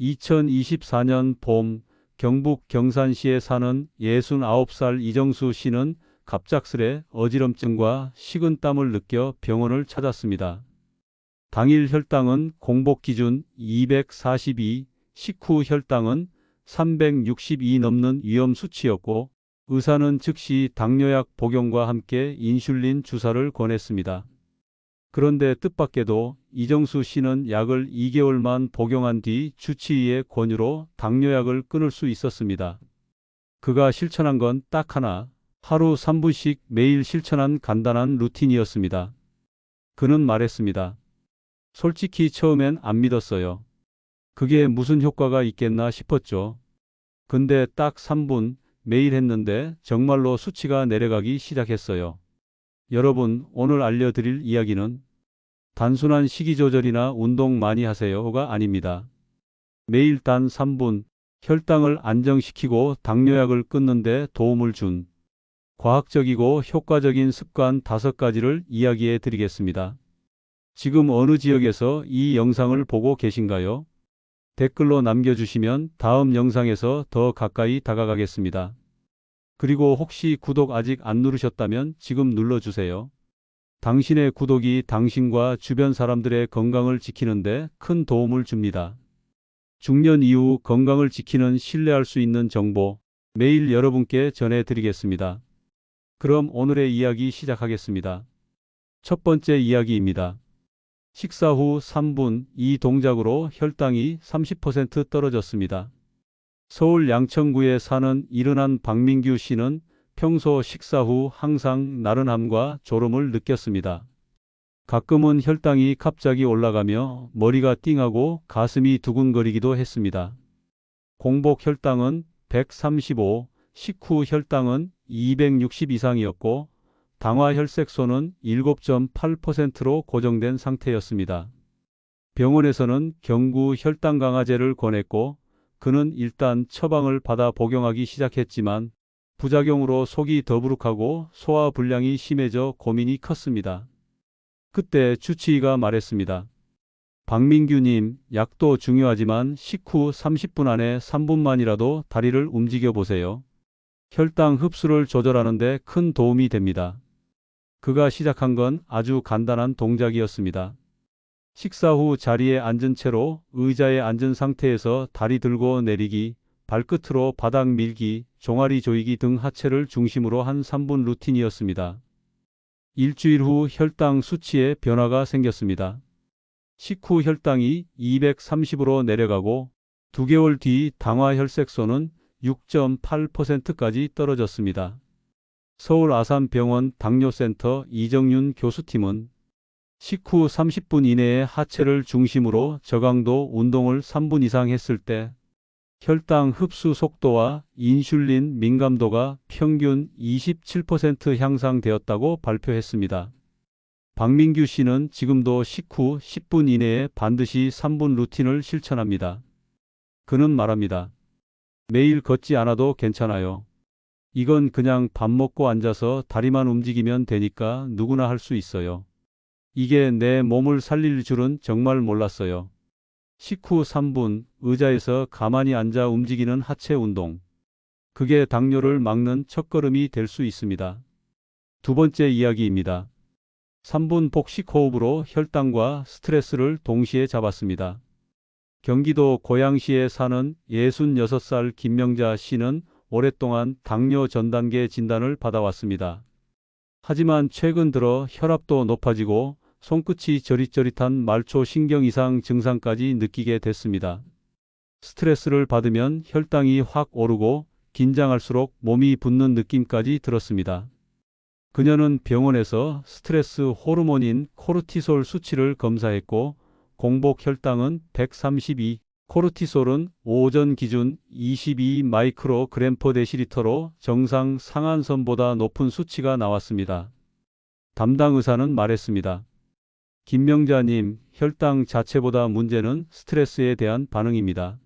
2024년 봄 경북 경산시에 사는 69살 이정수 씨는 갑작스레 어지럼증과 식은땀을 느껴 병원을 찾았습니다. 당일 혈당은 공복 기준 242, 식후 혈당은 362 넘는 위험 수치였고 의사는 즉시 당뇨약 복용과 함께 인슐린 주사를 권했습니다. 그런데 뜻밖에도 이정수 씨는 약을 2개월만 복용한 뒤 주치의의 권유로 당뇨약을 끊을 수 있었습니다. 그가 실천한 건 딱 하나, 하루 3분씩 매일 실천한 간단한 루틴이었습니다. 그는 말했습니다. 솔직히 처음엔 안 믿었어요. 그게 무슨 효과가 있겠나 싶었죠. 근데 딱 3분 매일 했는데 정말로 수치가 내려가기 시작했어요. 여러분, 오늘 알려드릴 이야기는 단순한 식이 조절이나 운동 많이 하세요가 아닙니다. 매일 단 3분 혈당을 안정시키고 당뇨약을 끊는 데 도움을 준 과학적이고 효과적인 습관 5가지를 이야기해 드리겠습니다. 지금 어느 지역에서 이 영상을 보고 계신가요? 댓글로 남겨주시면 다음 영상에서 더 가까이 다가가겠습니다. 그리고 혹시 구독 아직 안 누르셨다면 지금 눌러주세요. 당신의 구독이 당신과 주변 사람들의 건강을 지키는데 큰 도움을 줍니다. 중년 이후 건강을 지키는 신뢰할 수 있는 정보 매일 여러분께 전해드리겠습니다. 그럼 오늘의 이야기 시작하겠습니다. 첫 번째 이야기입니다. 식사 후 3분 이 동작으로 혈당이 30% 떨어졌습니다. 서울 양천구에 사는 이른한 박민규 씨는 평소 식사 후 항상 나른함과 졸음을 느꼈습니다. 가끔은 혈당이 갑자기 올라가며 머리가 띵하고 가슴이 두근거리기도 했습니다. 공복 혈당은 135, 식후 혈당은 260 이상이었고 당화혈색소는 7.8%로 고정된 상태였습니다. 병원에서는 경구 혈당 강화제를 권했고 그는 일단 처방을 받아 복용하기 시작했지만 부작용으로 속이 더부룩하고 소화불량이 심해져 고민이 컸습니다. 그때 주치의가 말했습니다. 박민규님, 약도 중요하지만 식후 30분 안에 3분만이라도 다리를 움직여 보세요. 혈당 흡수를 조절하는 데 큰 도움이 됩니다. 그가 시작한 건 아주 간단한 동작이었습니다. 식사 후 자리에 앉은 채로 의자에 앉은 상태에서 다리 들고 내리기, 발끝으로 바닥 밀기, 종아리 조이기 등 하체를 중심으로 한 3분 루틴이었습니다. 일주일 후 혈당 수치에 변화가 생겼습니다. 식후 혈당이 230으로 내려가고 2개월 뒤 당화혈색소는 6.8%까지 떨어졌습니다. 서울 아산병원 당뇨센터 이정윤 교수팀은 식후 30분 이내에 하체를 중심으로 저강도 운동을 3분 이상 했을 때 혈당 흡수 속도와 인슐린 민감도가 평균 27% 향상되었다고 발표했습니다. 박민규 씨는 지금도 식후 10분 이내에 반드시 3분 루틴을 실천합니다. 그는 말합니다. 매일 걷지 않아도 괜찮아요. 이건 그냥 밥 먹고 앉아서 다리만 움직이면 되니까 누구나 할 수 있어요. 이게 내 몸을 살릴 줄은 정말 몰랐어요. 식후 3분 의자에서 가만히 앉아 움직이는 하체 운동. 그게 당뇨를 막는 첫걸음이 될 수 있습니다. 두 번째 이야기입니다. 3분 복식 호흡으로 혈당과 스트레스를 동시에 잡았습니다. 경기도 고양시에 사는 66살 김명자 씨는 오랫동안 당뇨 전단계 진단을 받아왔습니다. 하지만 최근 들어 혈압도 높아지고 손끝이 저릿저릿한 말초 신경 이상 증상까지 느끼게 됐습니다. 스트레스를 받으면 혈당이 확 오르고 긴장할수록 몸이 붓는 느낌까지 들었습니다. 그녀는 병원에서 스트레스 호르몬인 코르티솔 수치를 검사했고 공복 혈당은 132, 코르티솔은 오전 기준 22 마이크로그램/데시리터로 정상 상한선보다 높은 수치가 나왔습니다. 담당 의사는 말했습니다. 김명자님, 혈당 자체보다 문제는 스트레스에 대한 반응입니다.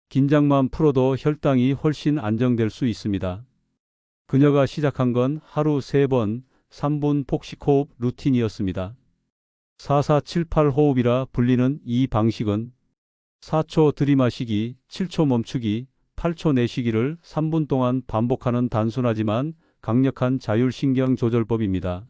긴장만 풀어도 혈당이 훨씬 안정될 수 있습니다. 그녀가 시작한 건 하루 3번 3분 복식호흡 루틴이었습니다. 4478 호흡이라 불리는 이 방식은 4초 들이마시기, 7초 멈추기, 8초 내쉬기를 3분 동안 반복하는 단순하지만 강력한 자율신경 조절법입니다.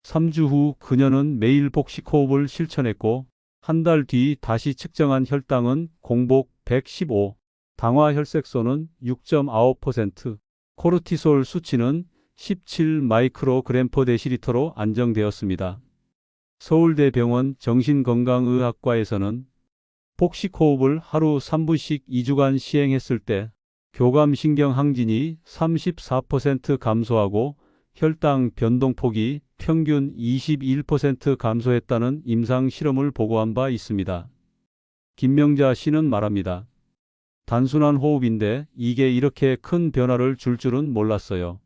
3주 후 그녀는 매일 복식 호흡을 실천했고 한 달 뒤 다시 측정한 혈당은 공복 115, 당화 혈색소는 6.9%, 코르티솔 수치는 17 마이크로그램 퍼 데시리터로 안정되었습니다. 서울대병원 정신건강의학과에서는 복식 호흡을 하루 3분씩 2주간 시행했을 때 교감신경 항진이 34% 감소하고 혈당 변동폭이 평균 21% 감소했다는 임상 실험을 보고한 바 있습니다. 김명자 씨는 말합니다. 단순한 호흡인데 이게 이렇게 큰 변화를 줄 줄은 몰랐어요.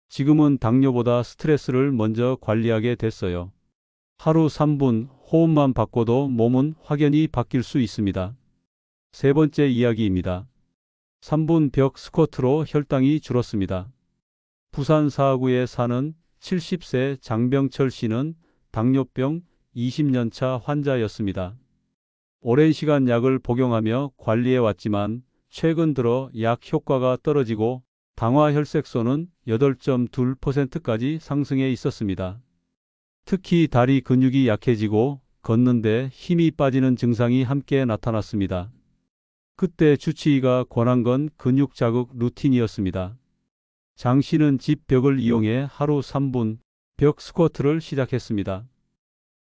지금은 당뇨보다 스트레스를 먼저 관리하게 됐어요. 하루 3분 호흡만 바꿔도 몸은 확연히 바뀔 수 있습니다. 세 번째 이야기입니다. 3분 벽 스쿼트로 혈당이 줄었습니다. 부산 사하구에 사는 70세 장병철 씨는 당뇨병 20년차 환자였습니다. 오랜 시간 약을 복용하며 관리해 왔지만 최근 들어 약 효과가 떨어지고 당화 혈색소는 8.2%까지 상승해 있었습니다. 특히 다리 근육이 약해지고 걷는데 힘이 빠지는 증상이 함께 나타났습니다. 그때 주치의가 권한 건 근육 자극 루틴이었습니다. 장 씨는 집 벽을 이용해 하루 3분 벽 스쿼트를 시작했습니다.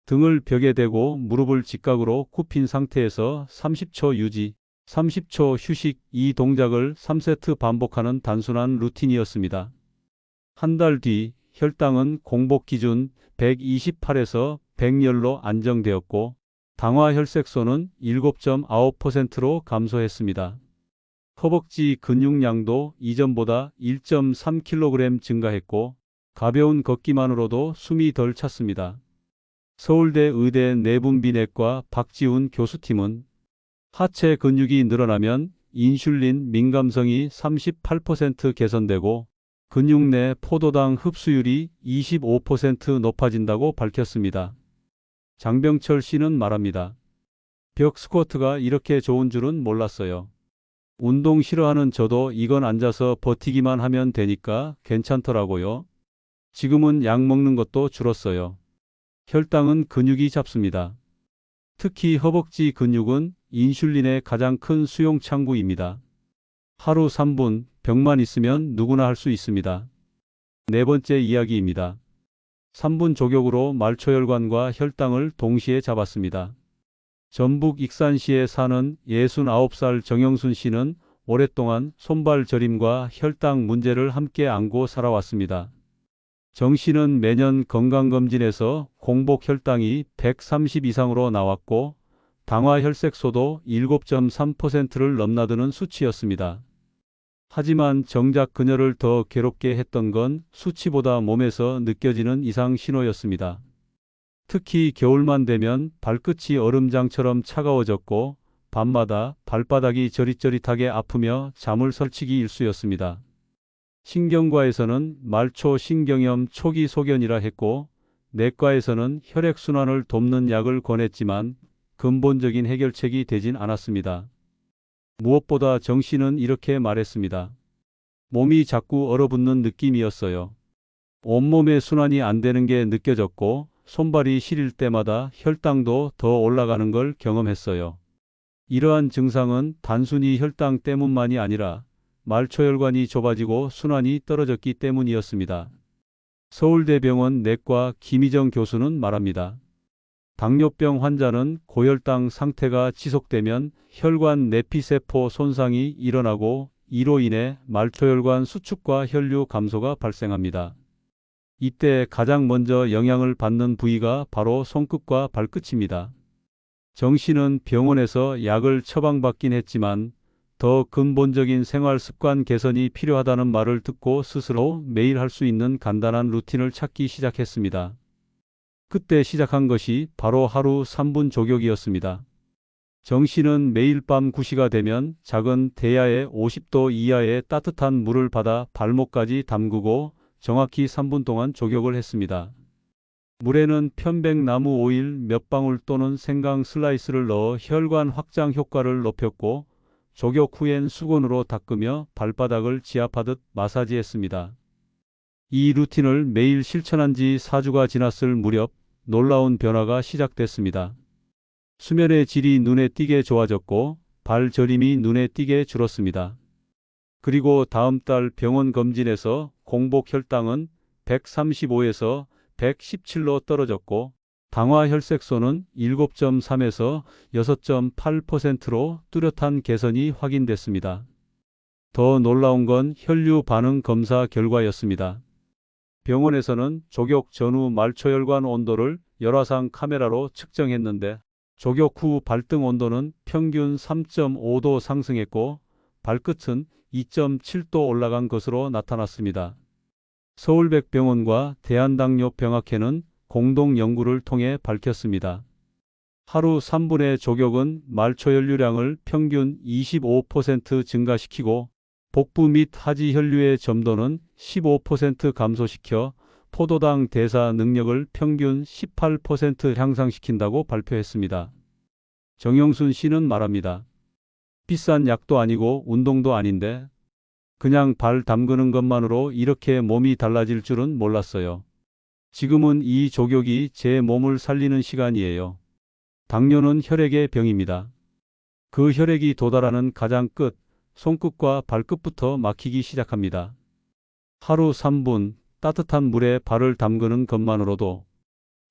등을 벽에 대고 무릎을 직각으로 굽힌 상태에서 30초 유지, 30초 휴식 이 동작을 3세트 반복하는 단순한 루틴이었습니다. 한 달 뒤 혈당은 공복 기준 128에서 100열로 안정되었고 당화 혈색소는 7.9%로 감소했습니다. 허벅지 근육량도 이전보다 1.3kg 증가했고 가벼운 걷기만으로도 숨이 덜 찼습니다. 서울대 의대 내분비내과 박지훈 교수팀은 하체 근육이 늘어나면 인슐린 민감성이 38% 개선되고 근육 내 포도당 흡수율이 25% 높아진다고 밝혔습니다. 장병철 씨는 말합니다. 벽 스쿼트가 이렇게 좋은 줄은 몰랐어요. 운동 싫어하는 저도 이건 앉아서 버티기만 하면 되니까 괜찮더라고요. 지금은 약 먹는 것도 줄었어요. 혈당은 근육이 잡습니다. 특히 허벅지 근육은 인슐린의 가장 큰 수용 창구입니다. 하루 3분 벽만 있으면 누구나 할 수 있습니다. 네 번째 이야기입니다. 3분 조격으로 말초혈관과 혈당을 동시에 잡았습니다. 전북 익산시에 사는 69살 정영순 씨는 오랫동안 손발 저림과 혈당 문제를 함께 안고 살아왔습니다. 정 씨는 매년 건강검진에서 공복 혈당이 130 이상으로 나왔고 당화 혈색소도 7.3%를 넘나드는 수치였습니다. 하지만 정작 그녀를 더 괴롭게 했던 건 수치보다 몸에서 느껴지는 이상 신호였습니다. 특히 겨울만 되면 발끝이 얼음장처럼 차가워졌고 밤마다 발바닥이 저릿저릿하게 아프며 잠을 설치기 일쑤였습니다. 신경과에서는 말초 신경염 초기 소견이라 했고 내과에서는 혈액순환을 돕는 약을 권했지만 근본적인 해결책이 되진 않았습니다. 무엇보다 정 씨는 이렇게 말했습니다. 몸이 자꾸 얼어붙는 느낌이었어요. 온몸의 순환이 안 되는 게 느껴졌고 손발이 시릴 때마다 혈당도 더 올라가는 걸 경험했어요. 이러한 증상은 단순히 혈당 때문만이 아니라 말초혈관이 좁아지고 순환이 떨어졌기 때문이었습니다. 서울대병원 내과 김희정 교수는 말합니다. 당뇨병 환자는 고혈당 상태가 지속되면 혈관 내피세포 손상이 일어나고 이로 인해 말초혈관 수축과 혈류 감소가 발생합니다. 이때 가장 먼저 영향을 받는 부위가 바로 손끝과 발끝입니다. 정 씨는 병원에서 약을 처방받긴 했지만 더 근본적인 생활 습관 개선이 필요하다는 말을 듣고 스스로 매일 할 수 있는 간단한 루틴을 찾기 시작했습니다. 그때 시작한 것이 바로 하루 3분 조격이었습니다. 정 씨는 매일 밤 9시가 되면 작은 대야에 50도 이하의 따뜻한 물을 받아 발목까지 담그고 정확히 3분 동안 조격을 했습니다. 물에는 편백나무 오일 몇 방울 또는 생강 슬라이스를 넣어 혈관 확장 효과를 높였고 족욕 후엔 수건으로 닦으며 발바닥을 지압하듯 마사지했습니다. 이 루틴을 매일 실천한 지 4주가 지났을 무렵 놀라운 변화가 시작됐습니다. 수면의 질이 눈에 띄게 좋아졌고 발 저림이 눈에 띄게 줄었습니다. 그리고 다음 달 병원 검진에서 공복 혈당은 135에서 117로 떨어졌고 당화 혈색소는 7.3에서 6.8%로 뚜렷한 개선이 확인됐습니다. 더 놀라운 건 혈류 반응 검사 결과였습니다. 병원에서는 족욕 전후 말초혈관 온도를 열화상 카메라로 측정했는데 족욕 후 발등 온도는 평균 3.5도 상승했고 발끝은 2.7도 올라간 것으로 나타났습니다. 서울백병원과 대한당뇨병학회는 공동 연구를 통해 밝혔습니다. 하루 3분의 족욕은 말초혈류량을 평균 25% 증가시키고 복부 및 하지 혈류의 점도는 15% 감소시켜 포도당 대사 능력을 평균 18% 향상시킨다고 발표했습니다. 정영순 씨는 말합니다. 비싼 약도 아니고 운동도 아닌데 그냥 발 담그는 것만으로 이렇게 몸이 달라질 줄은 몰랐어요. 지금은 이 족욕이 제 몸을 살리는 시간이에요. 당뇨는 혈액의 병입니다. 그 혈액이 도달하는 가장 끝, 손끝과 발끝부터 막히기 시작합니다. 하루 3분 따뜻한 물에 발을 담그는 것만으로도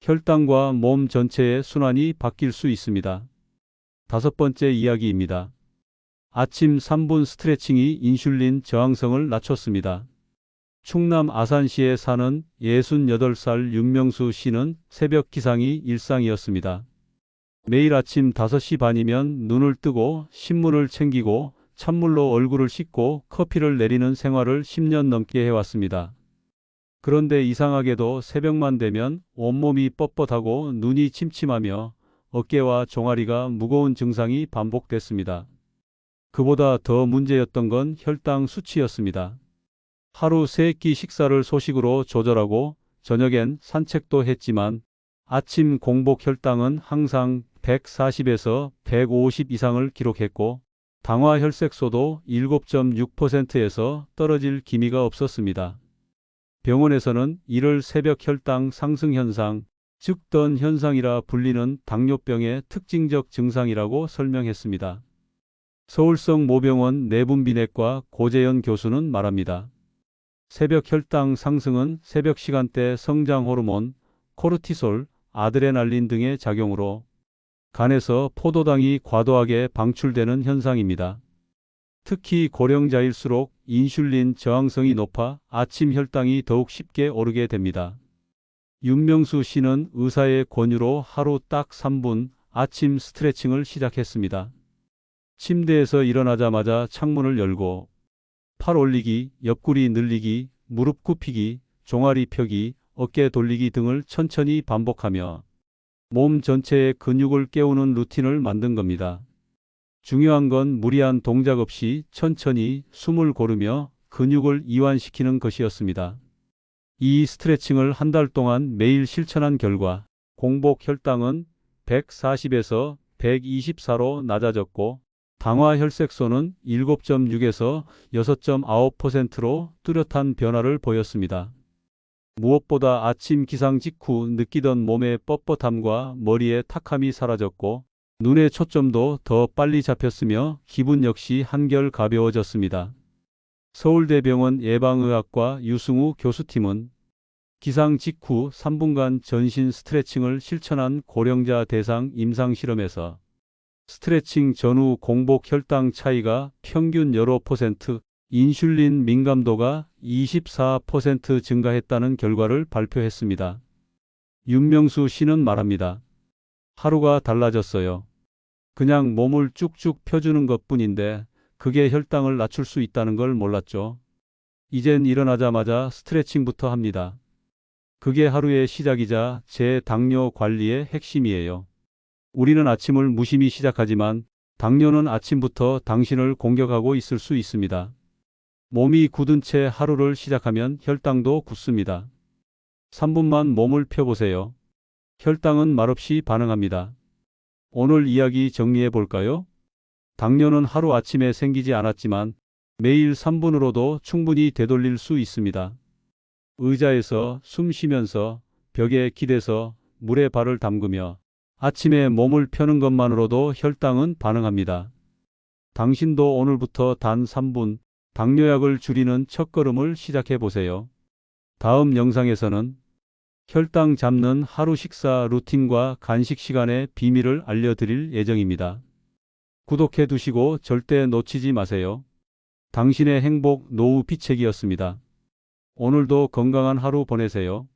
혈당과 몸 전체의 순환이 바뀔 수 있습니다. 5번째 이야기입니다. 아침 3분 스트레칭이 인슐린 저항성을 낮췄습니다. 충남 아산시에 사는 68살 윤명수 씨는 새벽 기상이 일상이었습니다. 매일 아침 5시 반이면 눈을 뜨고 신문을 챙기고 찬물로 얼굴을 씻고 커피를 내리는 생활을 10년 넘게 해왔습니다. 그런데 이상하게도 새벽만 되면 온몸이 뻣뻣하고 눈이 침침하며 어깨와 종아리가 무거운 증상이 반복됐습니다. 그보다 더 문제였던 건 혈당 수치였습니다. 하루 3끼 식사를 소식으로 조절하고 저녁엔 산책도 했지만 아침 공복 혈당은 항상 140에서 150 이상을 기록했고 당화 혈색소도 7.6%에서 떨어질 기미가 없었습니다. 병원에서는 이를 새벽 혈당 상승 현상, 즉 던 현상이라 불리는 당뇨병의 특징적 증상이라고 설명했습니다. 서울성 모병원 내분비내과 고재현 교수는 말합니다. 새벽 혈당 상승은 새벽 시간대 성장 호르몬, 코르티솔, 아드레날린 등의 작용으로 간에서 포도당이 과도하게 방출되는 현상입니다. 특히 고령자일수록 인슐린 저항성이 높아 아침 혈당이 더욱 쉽게 오르게 됩니다. 윤명수 씨는 의사의 권유로 하루 딱 3분 아침 스트레칭을 시작했습니다. 침대에서 일어나자마자 창문을 열고 팔 올리기, 옆구리 늘리기, 무릎 굽히기, 종아리 펴기, 어깨 돌리기 등을 천천히 반복하며 몸 전체의 근육을 깨우는 루틴을 만든 겁니다. 중요한 건 무리한 동작 없이 천천히 숨을 고르며 근육을 이완시키는 것이었습니다. 이 스트레칭을 한 달 동안 매일 실천한 결과 공복 혈당은 140에서 124로 낮아졌고 당화 혈색소는 7.6에서 6.9%로 뚜렷한 변화를 보였습니다. 무엇보다 아침 기상 직후 느끼던 몸의 뻣뻣함과 머리의 탁함이 사라졌고 눈의 초점도 더 빨리 잡혔으며 기분 역시 한결 가벼워졌습니다. 서울대병원 예방의학과 유승우 교수팀은 기상 직후 3분간 전신 스트레칭을 실천한 고령자 대상 임상실험에서 스트레칭 전후 공복 혈당 차이가 평균 15%, 인슐린 민감도가 24% 증가했다는 결과를 발표했습니다. 윤명수 씨는 말합니다. 하루가 달라졌어요. 그냥 몸을 쭉쭉 펴주는 것뿐인데 그게 혈당을 낮출 수 있다는 걸 몰랐죠. 이젠 일어나자마자 스트레칭부터 합니다. 그게 하루의 시작이자 제 당뇨 관리의 핵심이에요. 우리는 아침을 무심히 시작하지만 당뇨는 아침부터 당신을 공격하고 있을 수 있습니다. 몸이 굳은 채 하루를 시작하면 혈당도 굳습니다. 3분만 몸을 펴보세요. 혈당은 말없이 반응합니다. 오늘 이야기 정리해 볼까요? 당뇨는 하루아침에 생기지 않았지만 매일 3분으로도 충분히 되돌릴 수 있습니다. 의자에서 숨 쉬면서 벽에 기대서 물에 발을 담그며 아침에 몸을 펴는 것만으로도 혈당은 반응합니다. 당신도 오늘부터 단 3분 당뇨약을 줄이는 첫걸음을 시작해 보세요. 다음 영상에서는 혈당 잡는 하루 식사 루틴과 간식 시간의 비밀을 알려드릴 예정입니다. 구독해 두시고 절대 놓치지 마세요. 당신의 행복 노후 비책이었습니다. 오늘도 건강한 하루 보내세요.